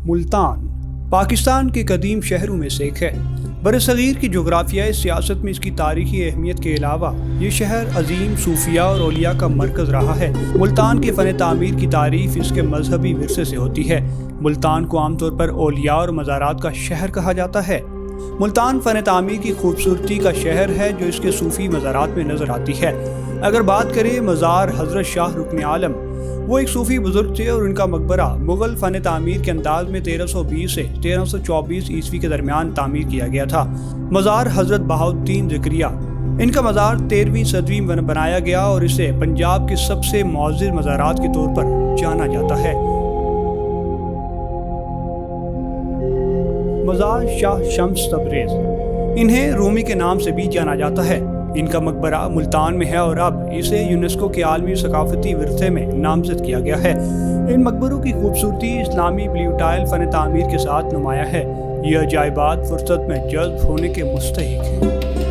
मुल्तान पाकिस्तान के कदीम शहरों में से एक है। बरसगीर की जोग्राफियाई सियासत में इसकी तारीखी अहमियत के अलावा ये शहर अजीम सूफिया और औलिया का मरकज़ रहा है। मुल्तान के फ़न तामीर की तारीफ इसके मजहबी विरसे से होती है। मुल्तान को आमतौर पर औलिया और मज़ारात का शहर कहा जाता है। मुल्तान फ़न तामीर की खूबसूरती का शहर है जो इसके सूफ़ी मज़ारात में नज़र आती है। अगर बात करें मज़ार हज़रत शाह रुकन आलम, वो एक सूफ़ी बुजुर्ग थे और उनका मकबरा मुग़ल फ़न तामीर के अंदाज में 1320 से 1324 ईस्वी के दरमियान तामीर किया गया था। मज़ार हज़रत बहाउद्दीन ज़करिया, इनका मज़ार 13वीं सदी में बनाया गया और इसे पंजाब के सबसे मुअज़्ज़ज़ मज़ारात के तौर पर जाना जाता है। मज़ार शाह शम्स तबरेज़, इन्हें रूमी के नाम से भी जाना जाता है। इनका मकबरा मुल्तान में है और अब इसे यूनेस्को के आलमी सकाफती विरसे में नामजद किया गया है। इन मकबरों की खूबसूरती इस्लामी ब्लू टाइल फ़न तामीर के साथ नुमाया है। ये अजायबात फुर्सत में जल्ब होने के मुस्तहिक हैं।